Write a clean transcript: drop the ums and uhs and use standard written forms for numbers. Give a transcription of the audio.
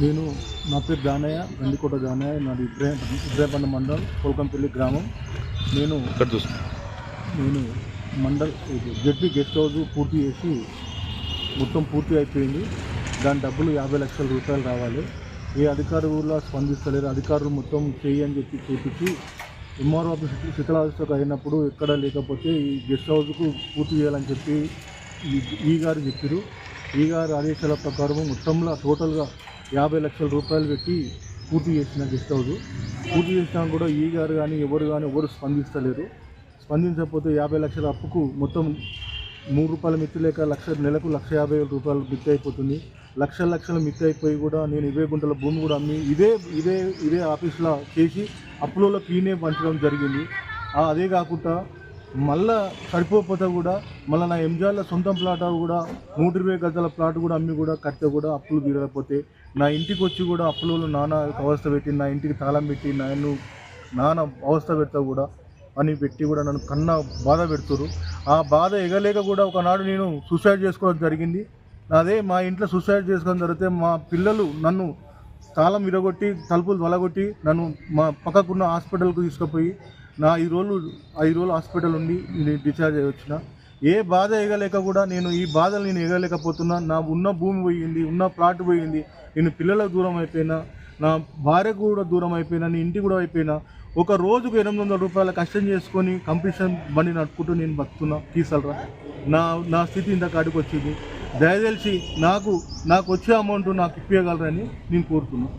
నేను నా పేరు జానయ్య, గండికోట జానయ్య. నాది ఇబ్రాహీంపట్నం మండల్, కోల్కంపల్లి గ్రామం. నేను నేను మండల్ జడ్పీ గెస్ట్ హౌస్ పూర్తి చేసి మొత్తం పూర్తి అయిపోయింది. దాని డబ్బులు 50 లక్షల రూపాయలు రావాలి. ఏ అధికారులు కూడా స్పందిస్తలేరు. అధికారులు మొత్తం చేయి అని చెప్పి చూపించి ఎంఆర్ఓ ఆఫీస్ శిథిలావస్థకు అయినప్పుడు ఎక్కడ లేకపోతే ఈ గెస్ట్ హౌస్కు పూర్తి చేయాలని చెప్పి ఈ గారు చెప్పారు. ఈ గారు ఆదేశాల ప్రకారం మొత్తంలో టోటల్గా 50 లక్షల రూపాయలు పెట్టి పూర్తి చేసిన గెస్ట్ హౌస్. పూర్తి చేసినా కూడా ఈ గారు కానీ ఎవరు స్పందిస్తలేరు. స్పందించకపోతే 50 లక్షల అప్పుకు మొత్తం ₹3 మిత్తి లేక నెలకు 1,50,000 రూపాయలు మిత్తి అయిపోతుంది. లక్షల మిత్తి అయిపోయి కూడా నేను 20 గుంటల భూమి కూడా అమ్మి ఇదే ఆఫీస్లో చేసి అప్పులలో క్లీనే పంచడం జరిగింది. అదే కాకుండా మళ్ళా సరిపోతే కూడా మళ్ళీ నా ఎంజాల సొంతం ప్లాట్ కూడా 120 గజాల ప్లాట్ కూడా అమ్మి కూడా కడితే కూడా అప్పులు తీరకపోతే నా ఇంటికి వచ్చి కూడా అప్పులలో నానా అవస్థ పెట్టి నా ఇంటికి తాళం పెట్టి నానా అవస్థ పెడతా కూడా అని పెట్టి కూడా నన్ను కన్నా బాధ పెడుతురు. ఆ బాధ ఎగలేక కూడా ఒకనాడు నేను సూసైడ్ చేసుకోవడం జరిగింది. అదే మా ఇంట్లో సూసైడ్ చేసుకోవడం జరిగితే మా పిల్లలు నన్ను తాళం విరగొట్టి తలుపులు వలగొట్టి నన్ను మా పక్కకున్న హాస్పిటల్కు తీసుకుపోయి నా 5 రోజులు హాస్పిటల్ ఉండి డిశ్చార్జ్ అయ్యి వచ్చిన. ఏ బాధ ఎగలేక కూడా నేను ఈ బాధలు నేను ఎగలేకపోతున్నా. నా ఉన్న భూమి పోయింది, ఉన్న ప్లాట్ పోయింది, నేను పిల్లలకు దూరం అయిపోయినా, నా భార్యకు కూడా దూరం అయిపోయినా, నీ ఇంటికి కూడా అయిపోయినా. ఒక రోజుకు 800 రూపాయల కష్టం చేసుకొని కంపిటీషన్ బండి నడుపుకుంటూ నేను బతుకుతున్నా. తీసలరా నా స్థితి ఇంత కాడికి వచ్చింది. దయచేసి నాకు వచ్చే అమౌంట్ నాకు ఇప్పగలరని నేను కోరుతున్నాను.